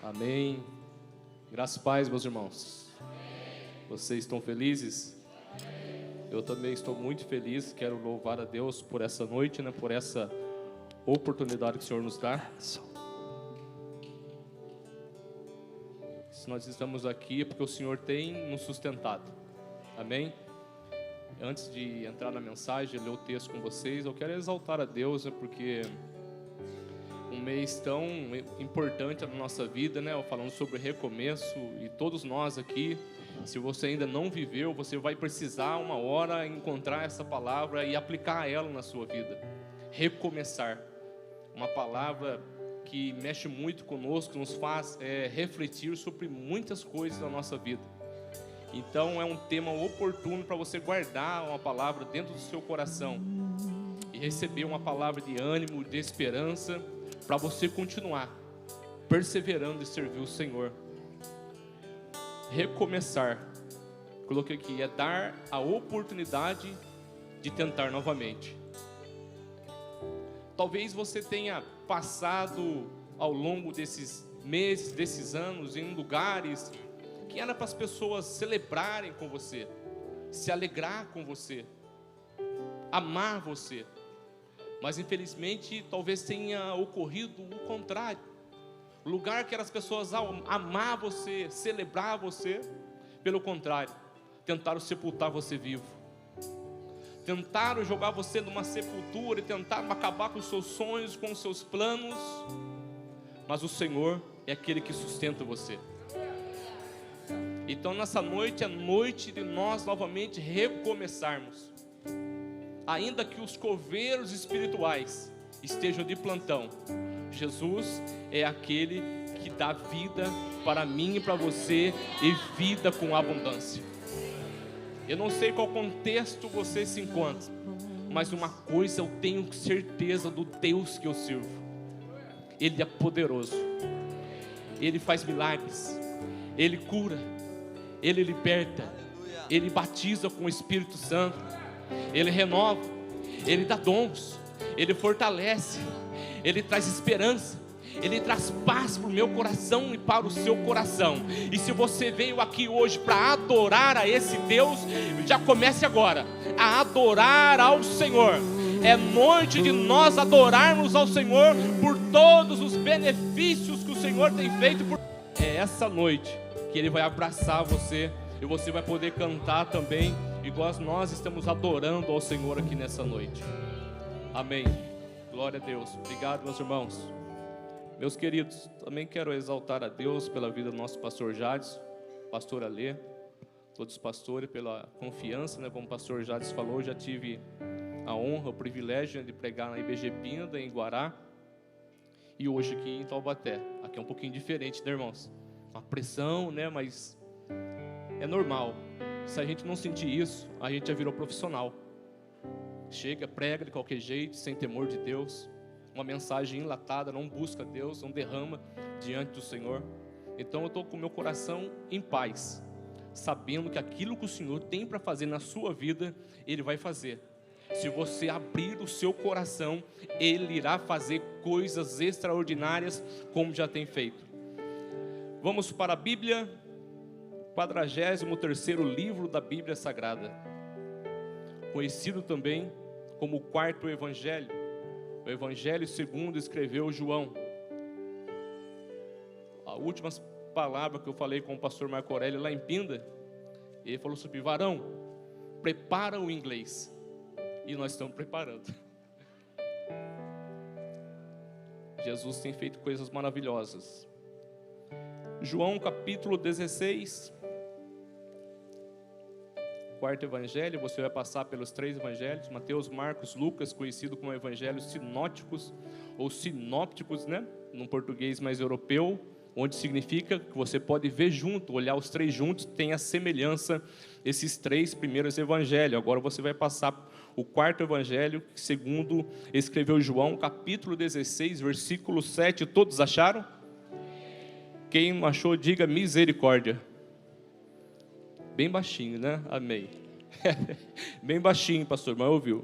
Amém. Graças e paz, meus irmãos. Vocês estão felizes? Eu também estou muito feliz. Quero louvar a Deus por essa noite, por essa oportunidade que o Senhor nos dá. Se nós estamos aqui é porque o Senhor tem nos sustentado. Amém? Antes de entrar na mensagem, ler o texto com vocês, eu quero exaltar a Deus, porque um mês tão importante na nossa vida, falando sobre recomeço, e todos nós aqui, se você ainda não viveu, você vai precisar uma hora encontrar essa palavra e aplicar ela na sua vida. Recomeçar, uma palavra que mexe muito conosco, nos faz refletir sobre muitas coisas da nossa vida. Então é um tema oportuno para você guardar uma palavra dentro do seu coração e receber uma palavra de ânimo, de esperança, para você continuar perseverando e servir o Senhor. Recomeçar, coloquei aqui, é dar a oportunidade de tentar novamente. Talvez você tenha passado ao longo desses meses, desses anos, em lugares que era para as pessoas celebrarem com você, se alegrar com você, amar você. Mas infelizmente talvez tenha ocorrido o contrário. O lugar que as pessoas amar você, celebrar você, pelo contrário, tentaram sepultar você vivo. Tentaram jogar você numa sepultura e tentaram acabar com os seus sonhos, com os seus planos. Mas o Senhor é aquele que sustenta você. Então nessa noite é noite de nós novamente recomeçarmos. Ainda que os coveiros espirituais estejam de plantão, Jesus é aquele que dá vida para mim e para você, e vida com abundância. Eu não sei qual contexto você se encontra, mas uma coisa eu tenho certeza do Deus que eu sirvo: Ele é poderoso, Ele faz milagres, Ele cura, Ele liberta, Ele batiza com o Espírito Santo, Ele renova, Ele dá dons, Ele fortalece, Ele traz esperança, Ele traz paz para o meu coração e para o seu coração. E se você veio aqui hoje para adorar a esse Deus, já comece agora a adorar ao Senhor. É noite de nós adorarmos ao Senhor por todos os benefícios que o Senhor tem feito. É essa noite que Ele vai abraçar você, e você vai poder cantar também, igual nós estamos adorando ao Senhor aqui nessa noite. Amém. Glória a Deus. Obrigado, meus irmãos. Meus queridos, também quero exaltar a Deus pela vida do nosso pastor Jades, pastor Alê, todos os pastores, pela confiança, como o pastor Jades falou. Já tive a honra, o privilégio de pregar na IBG Pinda, em Guará, e hoje aqui em Taubaté. Aqui é um pouquinho diferente, irmãos? Uma pressão, mas é normal. Se a gente não sentir isso, a gente já virou profissional. Chega, prega de qualquer jeito, sem temor de Deus. Uma mensagem enlatada, não busca Deus, não derrama diante do Senhor. Então eu estou com o meu coração em paz, sabendo que aquilo que o Senhor tem para fazer na sua vida, Ele vai fazer. Se você abrir o seu coração, Ele irá fazer coisas extraordinárias, como já tem feito. Vamos para a Bíblia, 43º livro da Bíblia Sagrada, conhecido também como o quarto Evangelho. O Evangelho segundo escreveu João. A última palavra que eu falei com o pastor Marco Aurélio lá em Pinda, ele falou sobre: varão, prepara o inglês. E nós estamos preparando. Jesus tem feito coisas maravilhosas. João capítulo 16, quarto evangelho. Você vai passar pelos 3 evangelhos: Mateus, Marcos, Lucas, conhecido como evangelhos sinóticos ou sinópticos, num português mais europeu, onde significa que você pode ver junto, olhar os 3 juntos, tem a semelhança esses 3 primeiros evangelhos. Agora você vai passar o quarto evangelho, segundo escreveu João, capítulo 16, versículo 7. Todos acharam? Quem não achou, diga misericórdia. Bem baixinho, Amém. Bem baixinho, pastor, mas ouviu.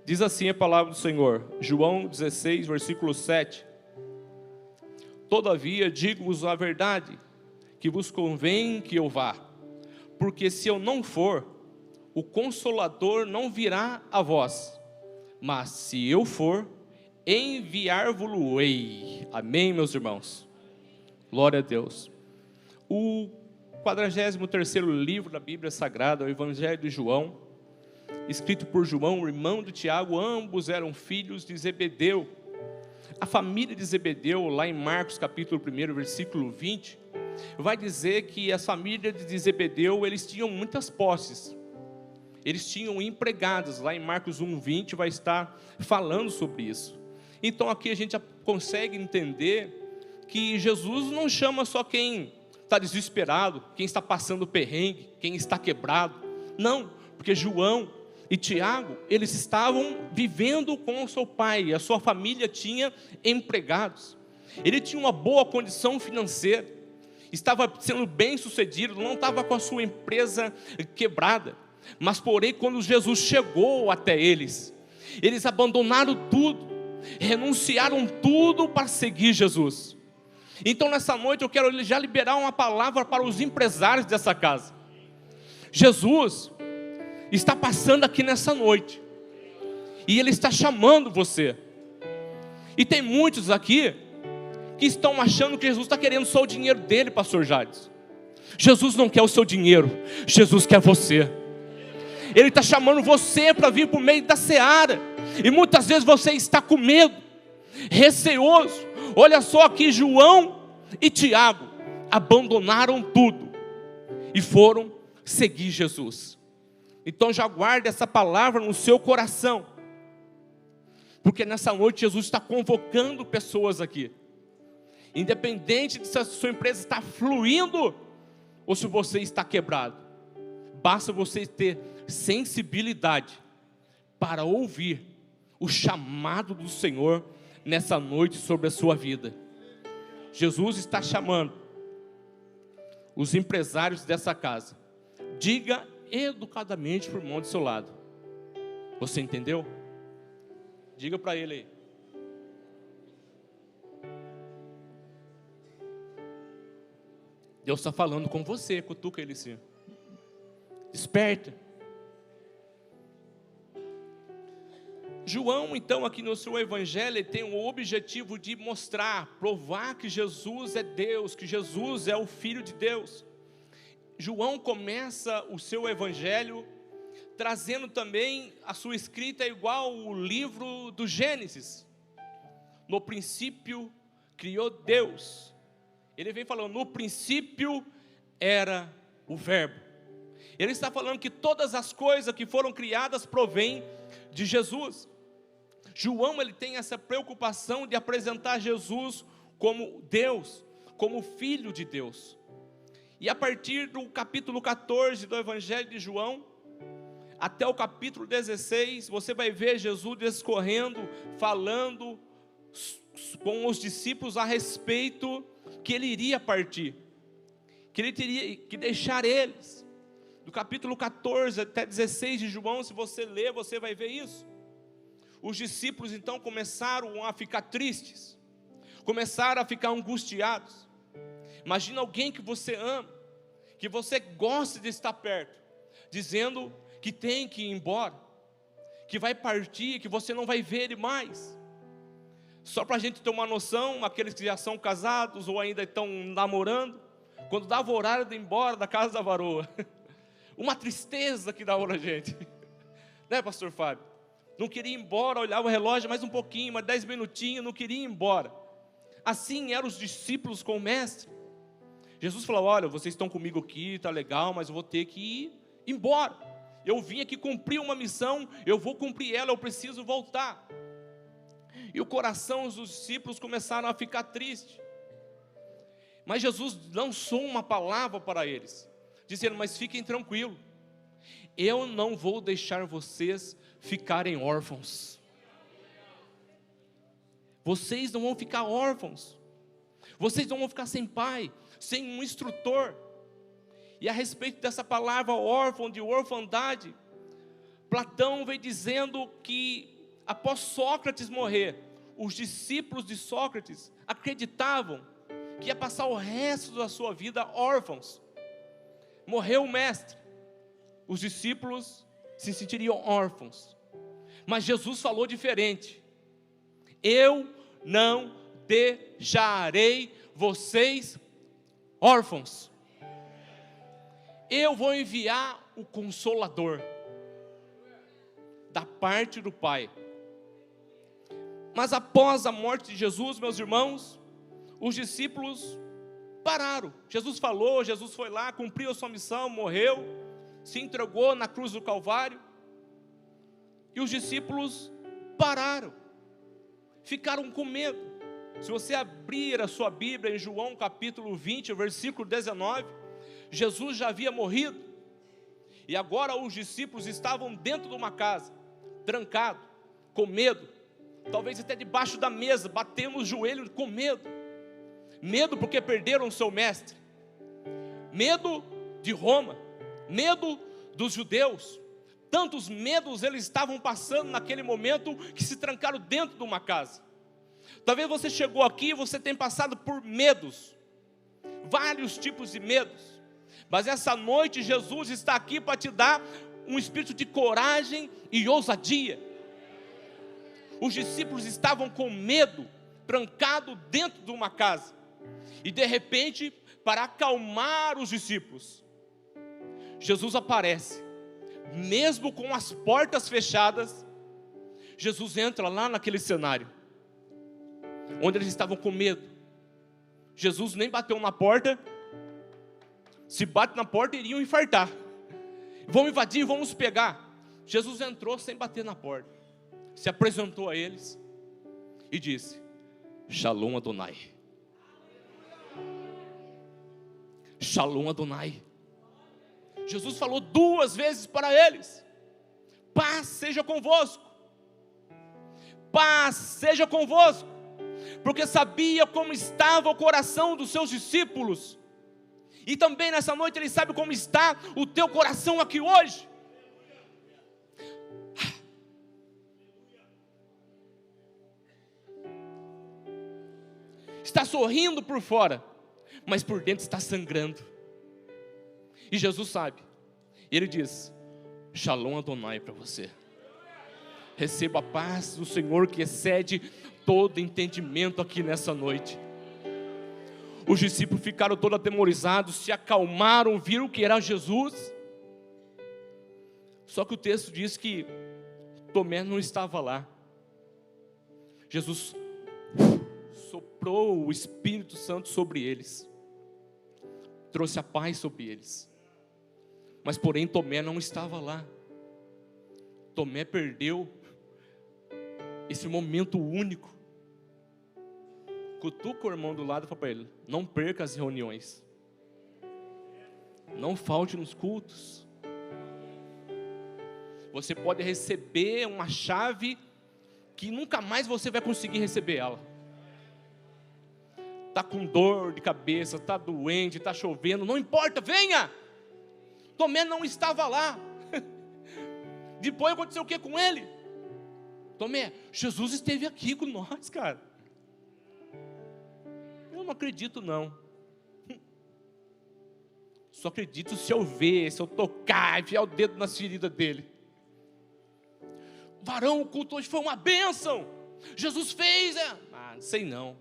Diz assim a palavra do Senhor, João 16, versículo 7. Todavia, digo-vos a verdade, que vos convém que eu vá. Porque se eu não for, o Consolador não virá a vós. Mas se eu for, enviar-vos-ei. Amém, meus irmãos? Glória a Deus. O 43º livro da Bíblia Sagrada, o Evangelho de João, escrito por João, irmão de Tiago, ambos eram filhos de Zebedeu. A família de Zebedeu, lá em Marcos capítulo 1, versículo 20, vai dizer que a família de Zebedeu, eles tinham muitas posses. Eles tinham empregados, lá em Marcos 1:20 vai estar falando sobre isso. Então aqui a gente já consegue entender que Jesus não chama só quem está desesperado, quem está passando perrengue, quem está quebrado. Não, porque João e Tiago, eles estavam vivendo com o seu pai, a sua família tinha empregados. Ele tinha uma boa condição financeira, estava sendo bem sucedido, não estava com a sua empresa quebrada. Mas porém, quando Jesus chegou até eles, eles abandonaram tudo, renunciaram tudo para seguir Jesus. Então nessa noite eu quero já liberar uma palavra para os empresários dessa casa. Jesus está passando aqui nessa noite, e Ele está chamando você. E tem muitos aqui que estão achando que Jesus está querendo só o dinheiro dele, pastor Jades. Jesus não quer o seu dinheiro, Jesus quer você. Ele está chamando você para vir por meio da seara, e muitas vezes você está com medo, receoso. Olha só aqui, João e Tiago abandonaram tudo e foram seguir Jesus. Então já guarde essa palavra no seu coração, porque nessa noite Jesus está convocando pessoas aqui. Independente de se a sua empresa está fluindo ou se você está quebrado, basta você ter sensibilidade para ouvir o chamado do Senhor nessa noite sobre a sua vida. Jesus está chamando os empresários dessa casa. Diga educadamente para o irmão do seu lado. Você entendeu? Diga para ele aí. Deus está falando com você, cutuca ele assim. Desperta. João, então, aqui no seu evangelho, ele tem o objetivo de mostrar, provar que Jesus é Deus, que Jesus é o Filho de Deus. João começa o seu evangelho trazendo também a sua escrita igual o livro do Gênesis. No princípio criou Deus. Ele vem falando, no princípio era o verbo. Ele está falando que todas as coisas que foram criadas provêm de Jesus. João, ele tem essa preocupação de apresentar Jesus como Deus, como Filho de Deus. E a partir do capítulo 14 do Evangelho de João, até o capítulo 16, você vai ver Jesus discorrendo, falando com os discípulos a respeito que ele iria partir, que ele teria que deixar eles. Do capítulo 14 até 16 de João, se você ler, você vai ver isso. Os discípulos então começaram a ficar tristes, começaram a ficar angustiados. Imagina alguém que você ama, que você gosta de estar perto, dizendo que tem que ir embora, que vai partir, que você não vai ver ele mais. Só para a gente ter uma noção, aqueles que já são casados ou ainda estão namorando, quando dava o horário de ir embora da casa da varoa, uma tristeza que dava para a gente, né, pastor Fábio? Não queria ir embora, olhava o relógio mais um pouquinho, mais 10 minutinhos, não queria ir embora. Assim eram os discípulos com o mestre. Jesus falou, olha, vocês estão comigo aqui, está legal, mas eu vou ter que ir embora. Eu vim aqui cumprir uma missão, eu vou cumprir ela, eu preciso voltar. E o coração dos discípulos começaram a ficar tristes. Mas Jesus lançou uma palavra para eles, dizendo, mas fiquem tranquilos, eu não vou deixar vocês ficarem órfãos. Vocês não vão ficar órfãos. Vocês não vão ficar sem pai, sem um instrutor. E a respeito dessa palavra órfão, de orfandade, Platão vem dizendo que após Sócrates morrer, os discípulos de Sócrates acreditavam que ia passar o resto da sua vida órfãos. Morreu o mestre, os discípulos se sentiriam órfãos. Mas Jesus falou diferente: eu não deixarei vocês órfãos. Eu vou enviar o Consolador da parte do Pai. Mas após a morte de Jesus, meus irmãos, os discípulos pararam. Jesus falou, Jesus foi lá, cumpriu a sua missão, morreu, se entregou na cruz do Calvário. E os discípulos pararam, ficaram com medo. Se você abrir a sua Bíblia em João capítulo 20, versículo 19, Jesus já havia morrido. E agora os discípulos estavam dentro de uma casa, trancados, com medo. Talvez até debaixo da mesa, batendo os joelhos com medo. Medo porque perderam o seu mestre. Medo de Roma. Medo dos judeus. Tantos medos eles estavam passando naquele momento que se trancaram dentro de uma casa. Talvez você chegou aqui e você tenha passado por medos. Vários tipos de medos. Mas essa noite Jesus está aqui para te dar um espírito de coragem e ousadia. Os discípulos estavam com medo, trancados dentro de uma casa. E de repente, para acalmar os discípulos, Jesus aparece. Mesmo com as portas fechadas, Jesus entra lá naquele cenário, onde eles estavam com medo. Jesus nem bateu na porta. Se bate na porta, iriam infartar. Vão invadir, vamos pegar. Jesus entrou sem bater na porta. Se apresentou a eles e disse: Shalom Adonai. Shalom Adonai. Jesus falou 2 vezes para eles: paz seja convosco. Paz seja convosco. Porque sabia como estava o coração dos seus discípulos. E também nessa noite ele sabe como está o teu coração aqui hoje. Está sorrindo por fora, mas por dentro está sangrando. E Jesus sabe. E ele diz: Shalom Adonai para você. Receba a paz do Senhor que excede todo entendimento aqui nessa noite. Os discípulos ficaram todos atemorizados, se acalmaram, viram que era Jesus. Só que o texto diz que Tomé não estava lá. Jesus soprou o Espírito Santo sobre eles, trouxe a paz sobre eles. Mas porém Tomé não estava lá. Tomé perdeu esse momento único. Cutuca o irmão do lado e fala para ele: não perca as reuniões, não falte nos cultos. Você pode receber uma chave que nunca mais você vai conseguir receber ela. Está com dor de cabeça, está doente, está chovendo, não importa, venha. Tomé não estava lá. Depois aconteceu o que com ele? Tomé, Jesus esteve aqui com nós, cara. Eu não acredito não. Só acredito se eu ver, se eu tocar, enfiar o dedo nas feridas dele. Varão, o culto hoje foi uma bênção. Jesus fez, não sei não.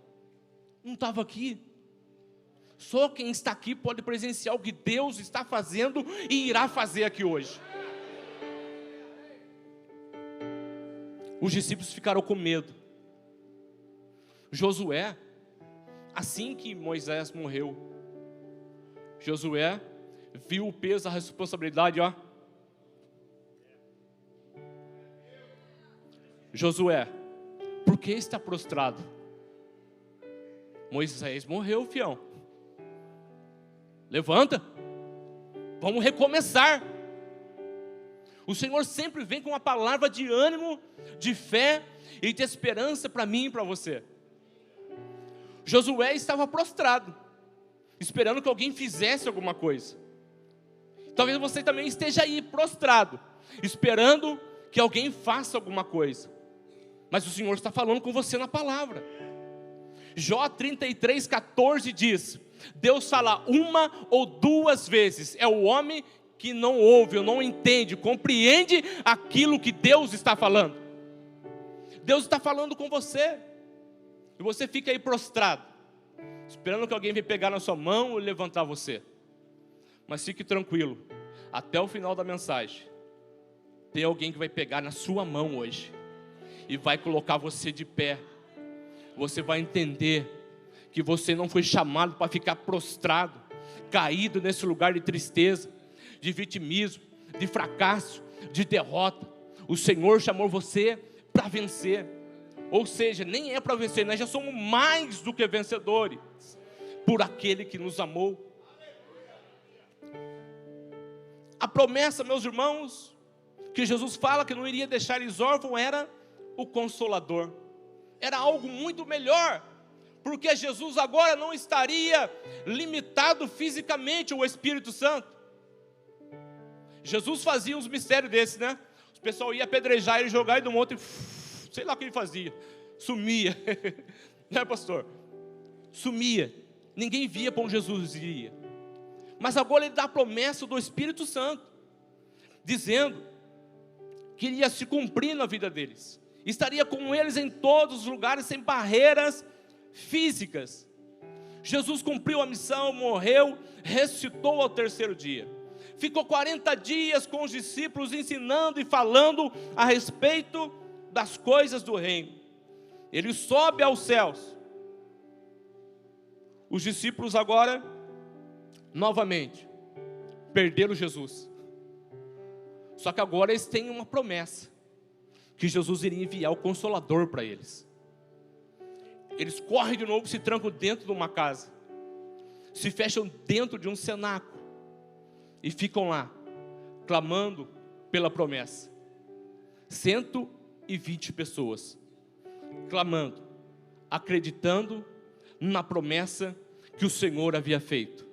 Não estava aqui. Só quem está aqui pode presenciar o que Deus está fazendo e irá fazer aqui hoje. Os discípulos ficaram com medo. Josué, assim que Moisés morreu, Josué viu o peso da responsabilidade, Josué, por que está prostrado? Moisés morreu, fião. Levanta, vamos recomeçar. O Senhor sempre vem com uma palavra de ânimo, de fé e de esperança para mim e para você. Josué estava prostrado, esperando que alguém fizesse alguma coisa. Talvez você também esteja aí prostrado, esperando que alguém faça alguma coisa. Mas o Senhor está falando com você na palavra. Jó 33:14 diz: Deus fala uma ou duas vezes, é o homem que não ouve ou não entende, compreende aquilo que Deus está falando. Deus está falando com você, e você fica aí prostrado, esperando que alguém venha pegar na sua mão e levantar você. Mas fique tranquilo, até o final da mensagem, tem alguém que vai pegar na sua mão hoje, e vai colocar você de pé. Você vai entender que você não foi chamado para ficar prostrado, caído nesse lugar de tristeza, de vitimismo, de fracasso, de derrota. O Senhor chamou você para vencer. Ou seja, nem é para vencer, nós já somos mais do que vencedores, por aquele que nos amou. A promessa, meus irmãos, que Jesus fala que não iria deixar eles órfãos, era o Consolador. Era algo muito melhor, porque Jesus agora não estaria limitado fisicamente ao Espírito Santo. Jesus fazia uns mistérios desses, né? O pessoal ia apedrejar ele, jogar ele do monte, sei lá o que ele fazia, sumia, né, pastor? Sumia, ninguém via para onde Jesus iria. Mas agora ele dá a promessa do Espírito Santo, dizendo que iria se cumprir na vida deles, estaria com eles em todos os lugares, sem barreiras físicas. Jesus cumpriu a missão, morreu, ressuscitou ao terceiro dia. Ficou 40 dias com os discípulos, ensinando e falando a respeito das coisas do reino. Ele sobe aos céus. Os discípulos agora, novamente, perderam Jesus. Só que agora eles têm uma promessa, que Jesus iria enviar o Consolador para eles. Eles correm de novo, se trancam dentro de uma casa, se fecham dentro de um cenáculo, e ficam lá, clamando pela promessa. 120 pessoas, clamando, acreditando na promessa que o Senhor havia feito.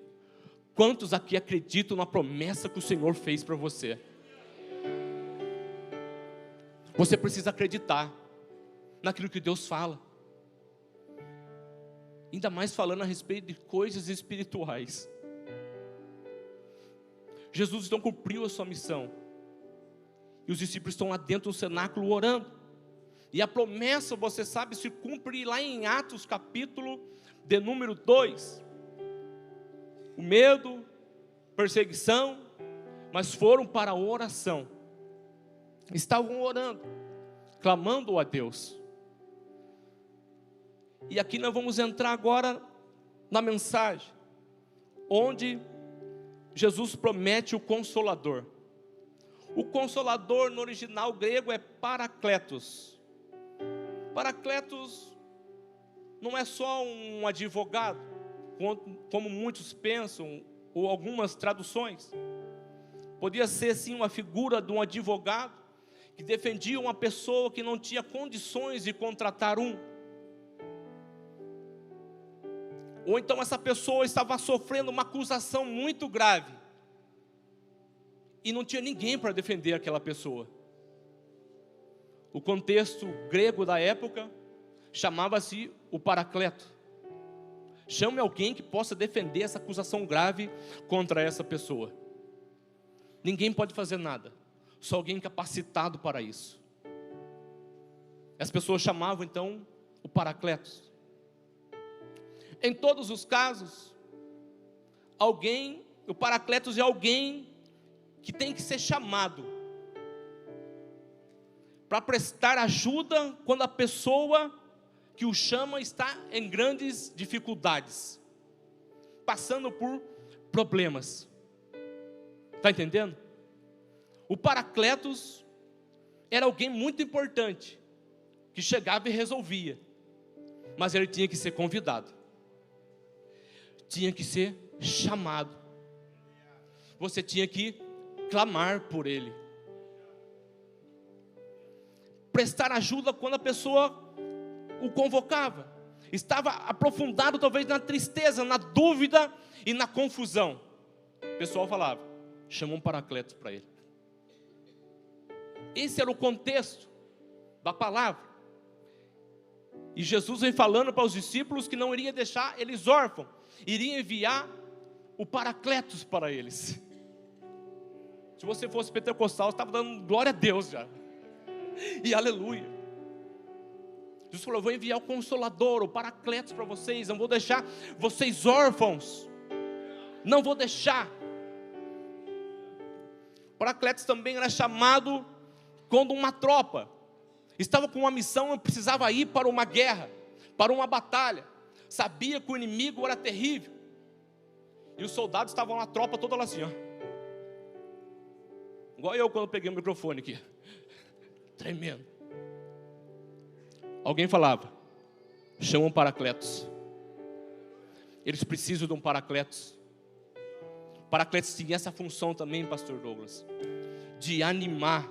Quantos aqui acreditam na promessa que o Senhor fez para você? Você precisa acreditar naquilo que Deus fala, ainda mais falando a respeito de coisas espirituais. Jesus então cumpriu a sua missão, e os discípulos estão lá dentro do cenáculo orando, e a promessa, você sabe, se cumpre lá em Atos capítulo de número 2, o medo, perseguição, mas foram para a oração, estavam orando, clamando a Deus. E aqui nós vamos entrar agora na mensagem, onde Jesus promete o Consolador. O Consolador no original grego é Paracletos. Paracletos não é só um advogado, como muitos pensam, ou algumas traduções. Podia ser sim uma figura de um advogado que defendia uma pessoa que não tinha condições de contratar um. Ou então essa pessoa estava sofrendo uma acusação muito grave, e não tinha ninguém para defender aquela pessoa. O contexto grego da época chamava-se o Paracleto. Chame alguém que possa defender essa acusação grave contra essa pessoa. Ninguém pode fazer nada, só alguém capacitado para isso. As pessoas chamavam então o Paracletos. Em todos os casos, o Paracletos é alguém que tem que ser chamado para prestar ajuda quando a pessoa que o chama está em grandes dificuldades, passando por problemas. Está entendendo? O Paracletos era alguém muito importante, que chegava e resolvia, mas ele tinha que ser convidado, tinha que ser chamado, você tinha que clamar por ele, prestar ajuda quando a pessoa o convocava, estava aprofundado talvez na tristeza, na dúvida e na confusão. O pessoal falava, chama um Paracletos para ele. Esse era o contexto da palavra. E Jesus vem falando para os discípulos que não iria deixar eles órfãos, iria enviar o Paracletos para eles. Se você fosse pentecostal, você estava dando glória a Deus já. E aleluia. Jesus falou: eu vou enviar o Consolador, o Paracletos para vocês, não vou deixar vocês órfãos. Não vou deixar. O Paracletos também era chamado quando uma tropa estava com uma missão e precisava ir para uma guerra, para uma batalha. Sabia que o inimigo era terrível. E os soldados estavam na tropa toda lá assim, ó. Igual eu quando peguei o microfone aqui. Tremendo. Alguém falava: chama um Paracletos. Eles precisam de um Paracletos. Paracletos tinha essa função também, pastor Douglas, de animar,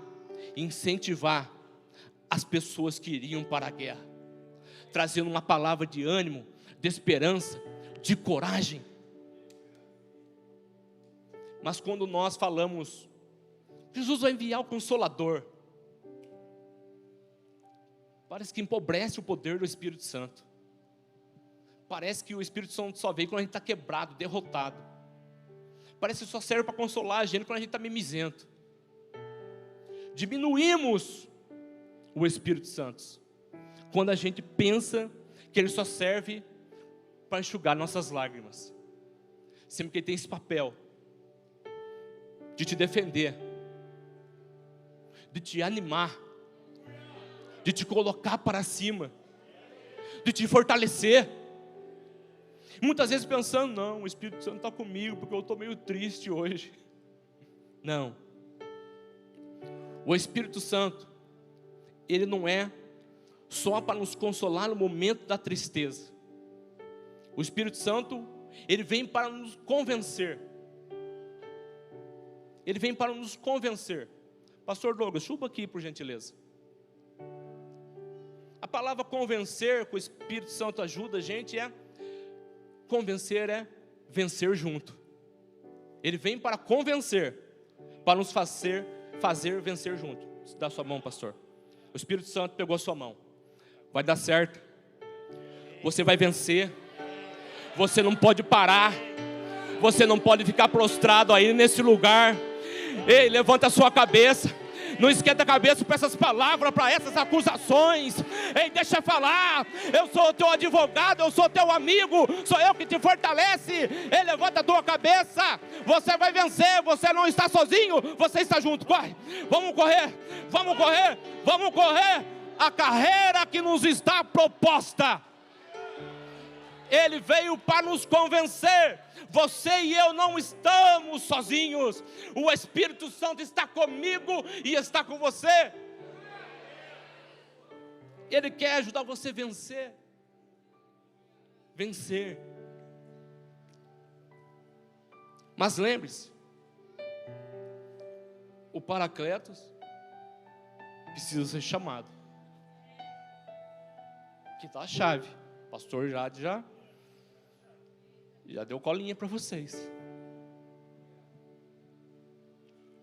incentivar as pessoas que iriam para a guerra, trazendo uma palavra de ânimo, de esperança, de coragem. Mas quando nós falamos, Jesus vai enviar o Consolador, parece que empobrece o poder do Espírito Santo. Parece que o Espírito Santo só vem quando a gente está quebrado, derrotado. Parece que só serve para consolar a gente quando a gente está mimizento. Diminuímos o Espírito Santo quando a gente pensa que ele só serve para enxugar nossas lágrimas. Sempre que ele tem esse papel de te defender, de te animar, de te colocar para cima, de te fortalecer. Muitas vezes pensando: não, o Espírito Santo está comigo porque eu estou meio triste hoje. Não. O Espírito Santo, ele não é só para nos consolar no momento da tristeza. O Espírito Santo, ele vem para nos convencer. Ele vem para nos convencer. Pastor Douglas, chupa aqui por gentileza. A palavra convencer, que o Espírito Santo ajuda a gente, convencer é vencer junto. Ele vem para convencer, para nos fazer vencer junto. Dá sua mão, pastor. O Espírito Santo pegou a sua mão. Vai dar certo. Você vai vencer. Você não pode parar. Você não pode ficar prostrado aí nesse lugar. Ei, levanta a sua cabeça. Não esquenta a cabeça para essas palavras, para essas acusações. Ei, deixa eu falar. Eu sou o teu advogado, eu sou teu amigo. Sou eu que te fortalece. Ei, levanta a tua cabeça. Você vai vencer, você não está sozinho. Você está junto, corre. Vamos correr, vamos correr. Vamos correr a carreira que nos está proposta. Ele veio para nos convencer. Você e eu não estamos sozinhos. O Espírito Santo está comigo e está com você. Ele quer ajudar você a vencer. Vencer. Mas lembre-se, o Paracletos precisa ser chamado. Aqui está a chave. O pastor já deu colinha para vocês.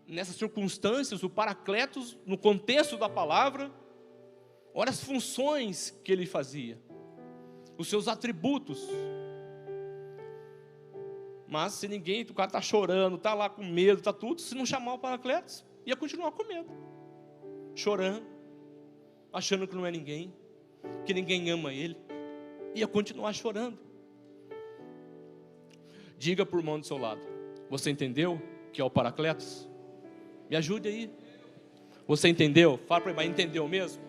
Nessas circunstâncias, o Paracletos, no contexto da palavra, olha as funções que ele fazia, os seus atributos. Mas se o cara está chorando, está lá com medo, está tudo, se não chamar o Paracletos, ia continuar com medo, chorando, achando que não é ninguém, que ninguém ama ele, ia continuar chorando. Diga para o irmão do seu lado: você entendeu que é o Paracletos? Me ajude aí. Você entendeu? Fala para ele: mas entendeu mesmo?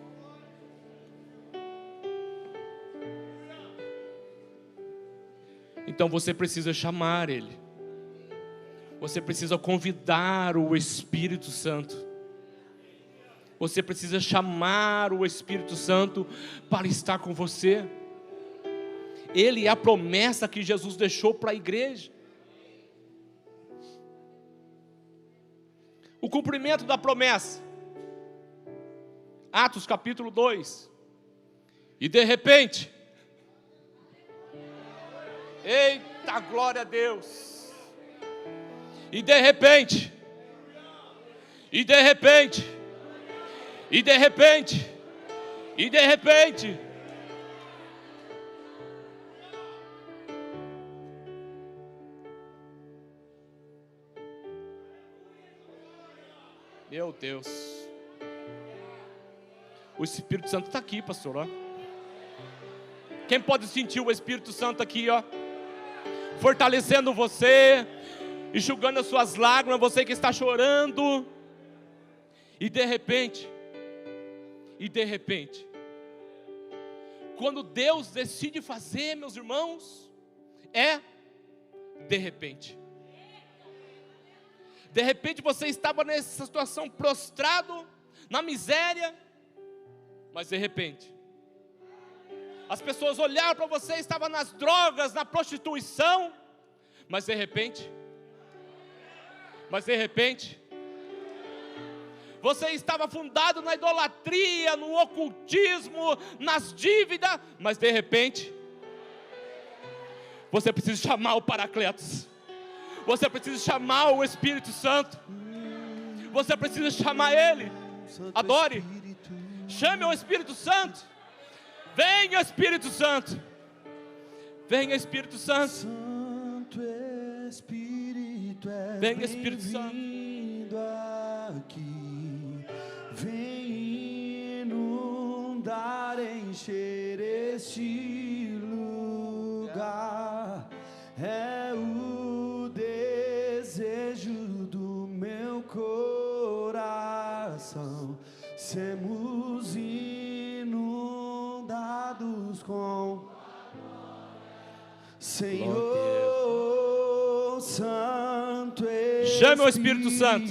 Então você precisa chamar ele. Você precisa convidar o Espírito Santo. Você precisa chamar o Espírito Santo para estar com você. Ele é a promessa que Jesus deixou para a igreja. O cumprimento da promessa. Atos capítulo 2. E de repente, eita glória a Deus. E de repente, e de repente, e de repente, e de repente, Meu Deus. O Espírito Santo está aqui, pastor, ó. Quem pode sentir o Espírito Santo aqui, ó? Fortalecendo você, enxugando as suas lágrimas, você que está chorando. E de repente, quando Deus decide fazer, meus irmãos, é de repente. De repente você estava nessa situação prostrado, na miséria, mas de repente, as pessoas olharam para você, estava nas drogas, na prostituição, mas de repente, você estava afundado na idolatria, no ocultismo, nas dívidas, mas de repente, você precisa chamar o Paracletos, você precisa chamar o Espírito Santo, você precisa chamar Ele. Adore, chame o Espírito Santo. Venha Espírito Santo, venha Espírito Santo, venha Espírito Santo aqui, vem inundar, encher este lugar, é o desejo do meu coração, sermos inundados com Senhor Santo Espírito. Chame o Espírito Santo.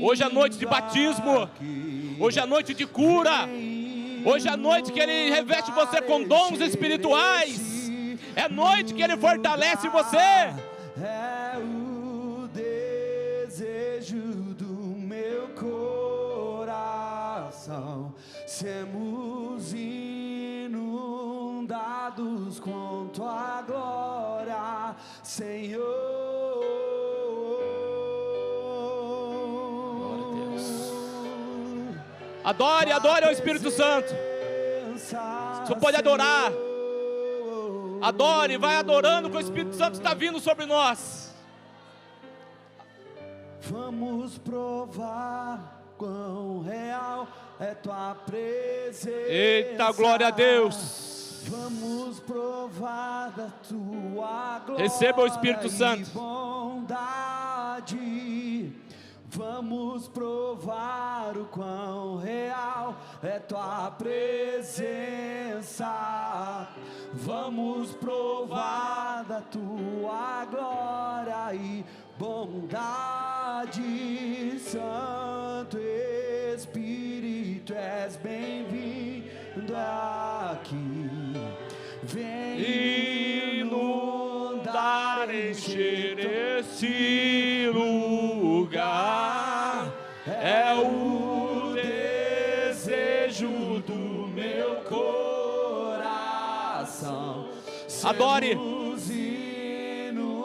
Hoje é noite de batismo, hoje é noite de cura, hoje é noite que Ele reveste você com dons espirituais, é noite que Ele fortalece você. É o desejo do meu coração, sermos inundados com Tua glória, Senhor. Adore, adore ao Espírito Santo. Você pode adorar. Adore, vai adorando que o Espírito Santo está vindo sobre nós. Vamos provar quão real é Tua presença. Eita, glória a Deus. Vamos provar da Tua glória. Receba o Espírito Santo. E bondade. Vamos provar o quão real é Tua presença. Vamos provar da Tua glória e bondade. Santo Espírito, és bem-vindo aqui. Vem inundar, encher esse lugar. É o desejo do meu coração. Adore. Sermos inundados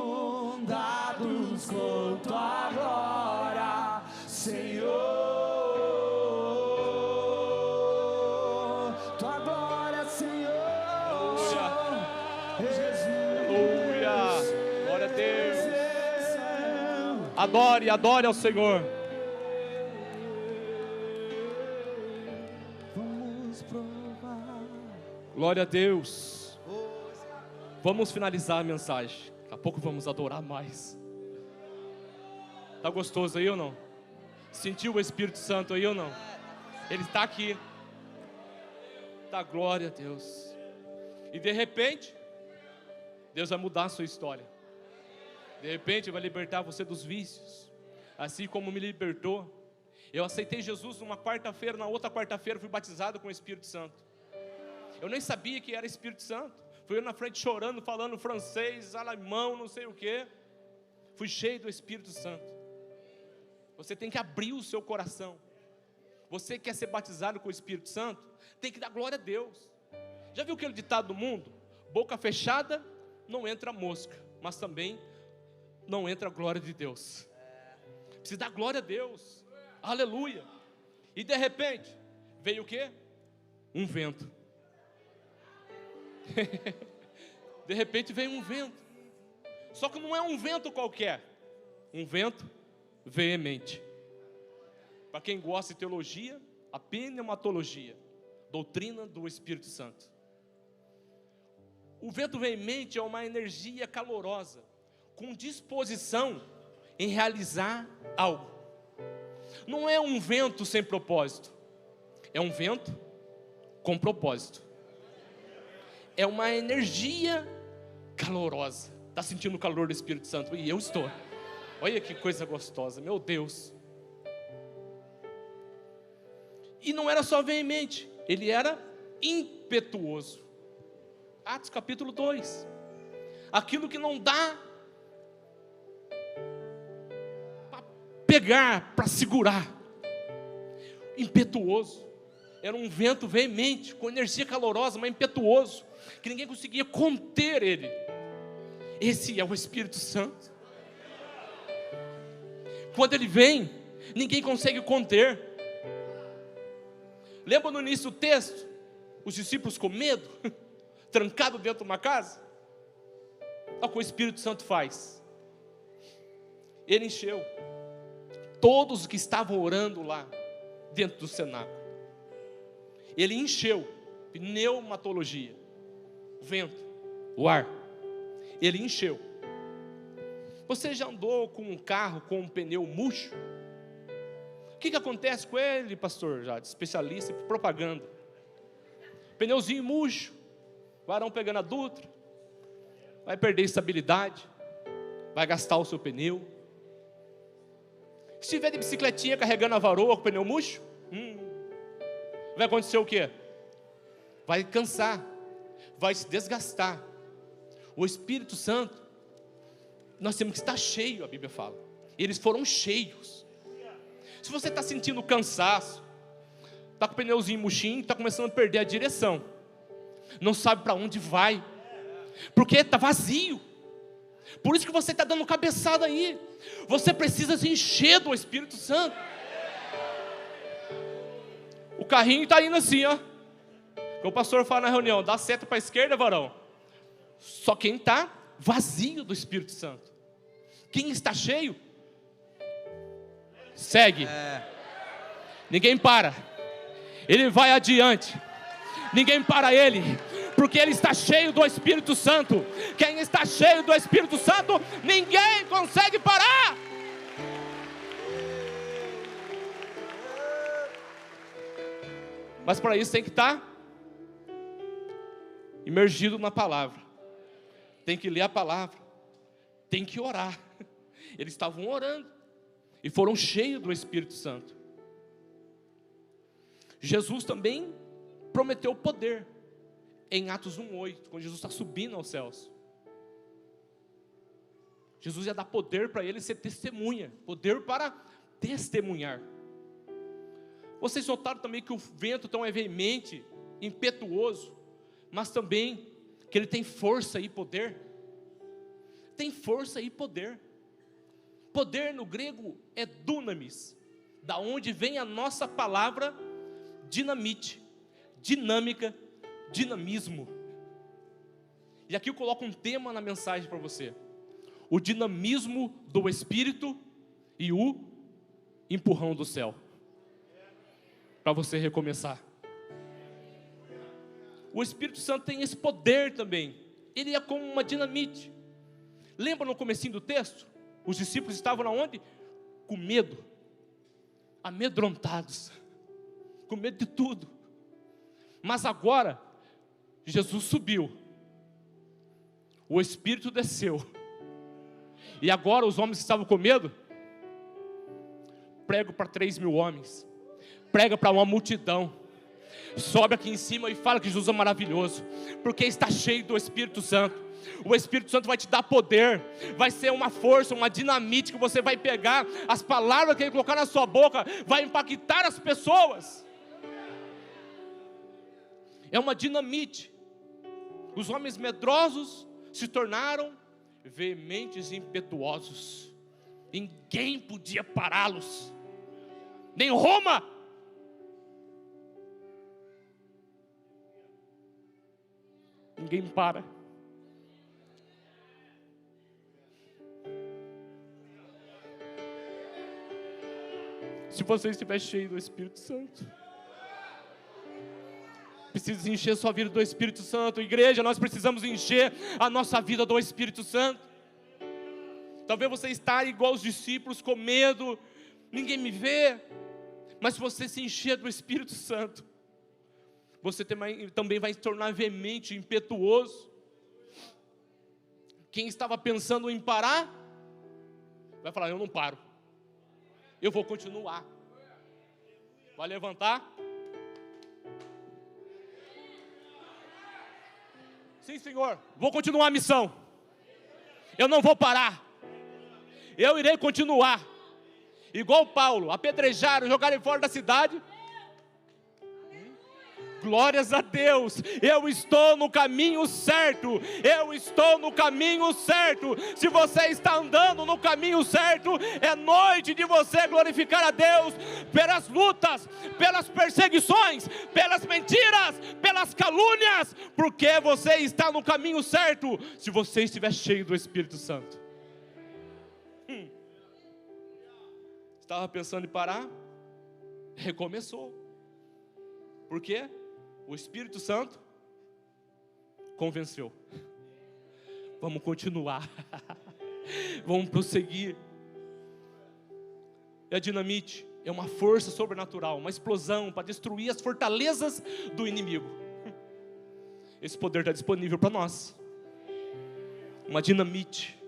com Tua glória, Senhor. Tua glória, Senhor. Aleluia. Glória a Deus. Adore, adore ao Senhor. Vamos provar. Glória a Deus. Vamos finalizar a mensagem. Daqui a pouco vamos adorar mais. Tá gostoso aí ou não? Sentiu o Espírito Santo aí ou não? Ele está aqui. Tá, glória a Deus. E de repente, Deus vai mudar a sua história. De repente vai libertar você dos vícios, assim como me libertou. Eu aceitei Jesus numa quarta-feira, na outra quarta-feira fui batizado com o Espírito Santo. Eu nem sabia que era Espírito Santo. Fui eu na frente chorando, falando francês, alemão, não sei o que. Fui cheio do Espírito Santo. Você tem que abrir o seu coração. Você quer ser batizado com o Espírito Santo? Tem que dar glória a Deus. Já viu aquele ditado do mundo? Boca fechada não entra mosca, mas também não entra a glória de Deus. Precisa dar glória a Deus. Aleluia. E de repente veio o quê? Um vento. De repente veio um vento. Só que não é um vento qualquer. Um vento veemente. Para quem gosta de teologia, a pneumatologia, doutrina do Espírito Santo. O vento veemente é uma energia calorosa, com disposição em realizar algo. Não é um vento sem propósito, é um vento com propósito. É uma energia calorosa. Está sentindo o calor do Espírito Santo? E eu estou. Olha que coisa gostosa, meu Deus. E não era só veemente, ele era impetuoso. Atos capítulo 2. Aquilo que não dá para pegar, para segurar. Impetuoso. Era um vento veemente, com energia calorosa, mas impetuoso, que ninguém conseguia conter ele. Esse é o Espírito Santo. Quando ele vem, ninguém consegue conter. Lembra no início do texto? Os discípulos com medo, trancados dentro de uma casa. Olha o que o Espírito Santo faz. Ele encheu todos os que estavam orando lá dentro do cenáculo. Ele encheu, pneumatologia, o vento, o ar. Ele encheu. Você já andou com um carro com um pneu murcho? O que acontece com ele, pastor? Já especialista em propaganda. Pneuzinho murcho, varão pegando a Dutra, vai perder estabilidade, vai gastar o seu pneu. Se tiver de bicicletinha carregando a varoa com o pneu murcho, vai acontecer o quê? Vai cansar, vai se desgastar. O Espírito Santo, nós temos que estar cheio, a Bíblia fala. Eles foram cheios. Se você está sentindo cansaço, está com o pneuzinho murchinho, está começando a perder a direção, não sabe para onde vai, porque está vazio. Por isso que você está dando cabeçada aí. Você precisa se encher do Espírito Santo. O carrinho está indo assim, ó. O pastor fala na reunião: dá seta para a esquerda, varão. Só quem está vazio do Espírito Santo. Quem está cheio, segue. Ninguém para. Ele vai adiante. Ninguém para ele, porque ele está cheio do Espírito Santo. Quem está cheio do Espírito Santo, ninguém consegue parar. Mas para isso tem que estar imergido na palavra. Tem que ler a palavra. Tem que orar. Eles estavam orando e foram cheios do Espírito Santo. Jesus também prometeu poder em Atos 1:8, quando Jesus está subindo aos céus. Jesus ia dar poder para ele ser testemunha, poder para testemunhar. Vocês notaram também que o vento tão é veemente, impetuoso, mas também que ele tem força e poder. Tem força e poder. Poder no grego é dunamis, da onde vem a nossa palavra dinamite, dinâmica, dinamismo. E aqui eu coloco um tema na mensagem para você: o dinamismo do Espírito e o empurrão do céu, para você recomeçar. O Espírito Santo tem esse poder também. Ele é como uma dinamite. Lembra no comecinho do texto? Os discípulos estavam onde? Com medo, amedrontados, com medo de tudo. Mas agora, Jesus subiu, o Espírito desceu, e agora os homens que estavam com medo, prega para 3.000 homens, prega para uma multidão, sobe aqui em cima e fala que Jesus é maravilhoso, porque está cheio do Espírito Santo. O Espírito Santo vai te dar poder, vai ser uma força, uma dinamite que você vai pegar, as palavras que Ele colocar na sua boca, vai impactar as pessoas. É uma dinamite. Os homens medrosos se tornaram veementes e impetuosos. Ninguém podia pará-los, nem Roma. Ninguém para. se você estiver cheio do Espírito Santo. Precisa encher sua vida do Espírito Santo. Igreja, nós precisamos encher a nossa vida do Espírito Santo. Talvez você está igual os discípulos, com medo, ninguém me vê. Mas se você se encher do Espírito Santo, você também vai se tornar veemente, impetuoso. Quem estava pensando em parar, vai falar: eu não paro, eu vou continuar. Vai levantar. Sim, Senhor, vou continuar a missão. Eu não vou parar. Eu irei continuar. Igual Paulo, apedrejaram, jogaram fora da cidade. Glórias a Deus, eu estou no caminho certo, eu estou no caminho certo. Se você está andando no caminho certo, é noite de você glorificar a Deus pelas lutas, pelas perseguições, pelas mentiras, pelas calúnias, porque você está no caminho certo, se você estiver cheio do Espírito Santo. Estava pensando em parar, recomeçou. Por quê? O Espírito Santo convenceu. Vamos continuar. Vamos prosseguir. E a dinamite é uma força sobrenatural, uma explosão para destruir as fortalezas do inimigo. Esse poder está disponível para nós. Uma dinamite.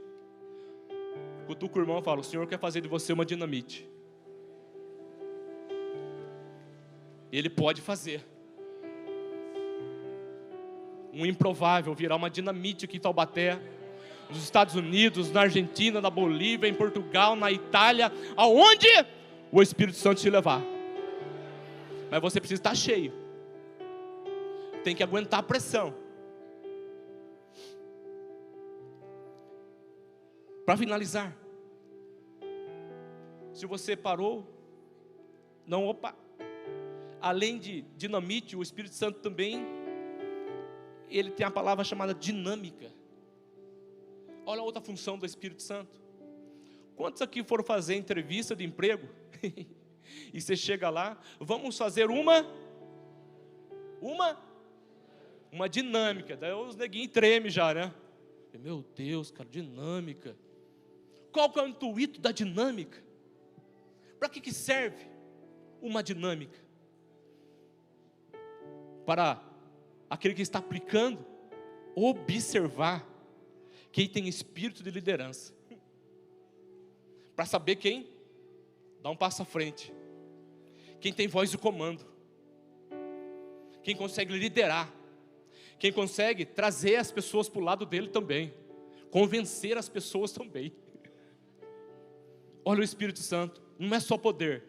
Cutuca o irmão e fala: o Senhor quer fazer de você uma dinamite. Ele pode fazer. Um improvável virá uma dinamite aqui em Taubaté, nos Estados Unidos, na Argentina, na Bolívia, em Portugal, na Itália, aonde o Espírito Santo te levar. Mas você precisa estar cheio. Tem que aguentar a pressão. Para finalizar, se você parou, além de dinamite, o Espírito Santo também, ele tem a palavra chamada dinâmica. Olha a outra função do Espírito Santo. Quantos aqui foram fazer entrevista de emprego? E você chega lá, vamos fazer uma dinâmica. Daí os neguinhos tremem já, né? Meu Deus, cara, dinâmica. Qual que é o intuito da dinâmica? Para que serve uma dinâmica? Para aquele que está aplicando, observar quem tem espírito de liderança, para saber quem dá um passo à frente, quem tem voz de comando, quem consegue liderar, quem consegue trazer as pessoas para o lado dele também, convencer as pessoas também. Olha o Espírito Santo, não é só poder,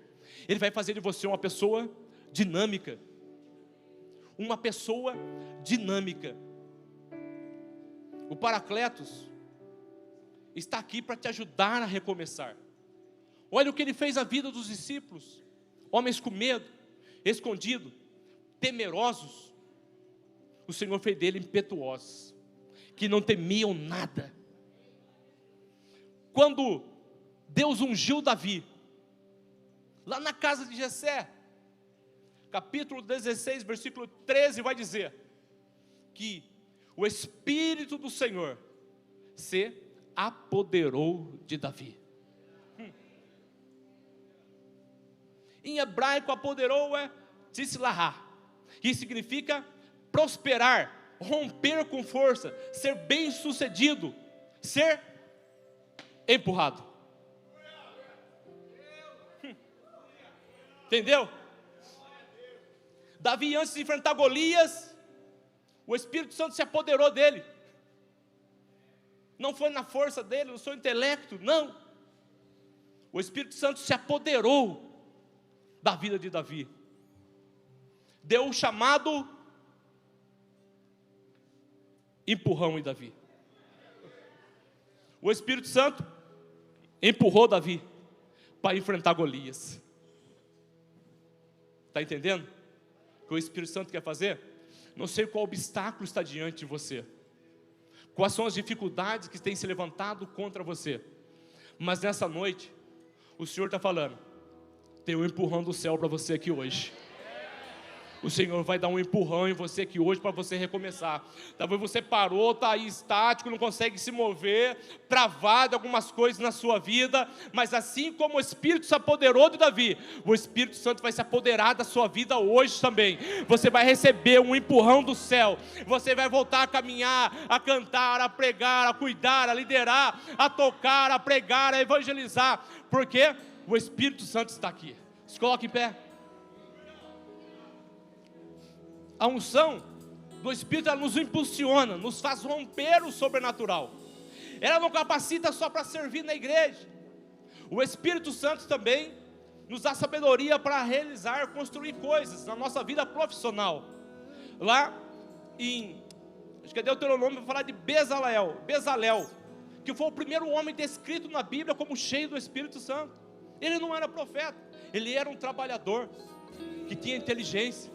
ele vai fazer de você uma pessoa dinâmica. Uma pessoa dinâmica. O Paracletos está aqui para te ajudar a recomeçar. Olha o que ele fez na vida dos discípulos. Homens com medo, escondido, temerosos. O Senhor fez dele impetuosos, que não temiam nada. Quando Deus ungiu Davi, lá na casa de Jessé, capítulo 16, versículo 13, vai dizer que o Espírito do Senhor se apoderou de Davi. Em hebraico, apoderou é tislahá, que significa prosperar, romper com força, ser bem sucedido, ser empurrado. Entendeu? Davi, antes de enfrentar Golias, o Espírito Santo se apoderou dele. Não foi na força dele, no seu intelecto, não. O Espírito Santo se apoderou da vida de Davi. Deu o chamado empurrão em Davi. O Espírito Santo empurrou Davi para enfrentar Golias. Está entendendo? Que o Espírito Santo quer fazer? Não sei qual obstáculo está diante de você, quais são as dificuldades que têm se levantado contra você, mas nessa noite, o Senhor está falando: Tem um empurrão do céu para você aqui hoje. O Senhor vai dar um empurrão em você aqui hoje para você recomeçar. Talvez você parou, está aí estático, não consegue se mover, travado algumas coisas na sua vida, mas assim como o Espírito se apoderou de Davi, o Espírito Santo vai se apoderar da sua vida hoje também. Você vai receber um empurrão do céu, você vai voltar a caminhar, a cantar, a pregar, a cuidar, a liderar, a tocar, a pregar, a evangelizar, porque o Espírito Santo está aqui. Se coloque em pé. A unção do Espírito, ela nos impulsiona, nos faz romper o sobrenatural. Ela não capacita só para servir na igreja. O Espírito Santo também nos dá sabedoria para realizar, construir coisas na nossa vida profissional. Lá em, acho que é Deuteronômio, vai falar de Bezalel, que foi o primeiro homem descrito na Bíblia como cheio do Espírito Santo. Ele não era profeta, ele era um trabalhador que tinha inteligência.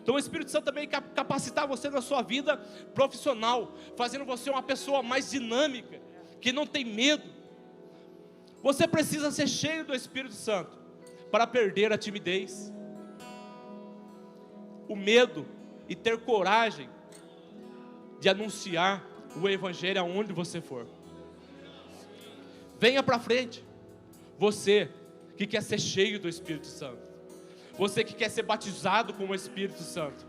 Então o Espírito Santo também capacitar você na sua vida profissional, fazendo você uma pessoa mais dinâmica, que não tem medo. Você precisa ser cheio do Espírito Santo para perder a timidez, o medo, e ter coragem de anunciar o Evangelho aonde você for. Venha para frente, você que quer ser cheio do Espírito Santo. Você que quer ser batizado com o Espírito Santo.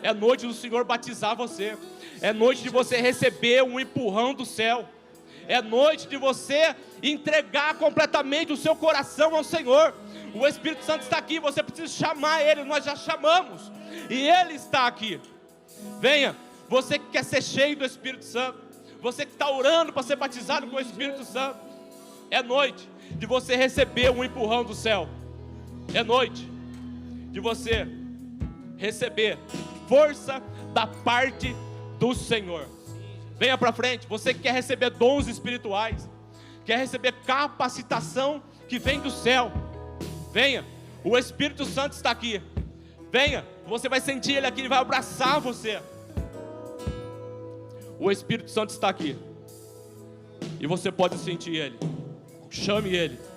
É noite do Senhor batizar você. É noite de você receber um empurrão do céu. É noite de você entregar completamente o seu coração ao Senhor. O Espírito Santo está aqui, você precisa chamar Ele. Nós já chamamos e Ele está aqui. Venha, você que quer ser cheio do Espírito Santo, você que está orando para ser batizado com o Espírito Santo. É noite de você receber um empurrão do céu. É noite de você receber força da parte do Senhor. Venha para frente, você que quer receber dons espirituais, quer receber capacitação que vem do céu. Venha, o Espírito Santo está aqui. Venha, você vai sentir Ele aqui, Ele vai abraçar você. O Espírito Santo está aqui, e você pode sentir Ele. Chame Ele.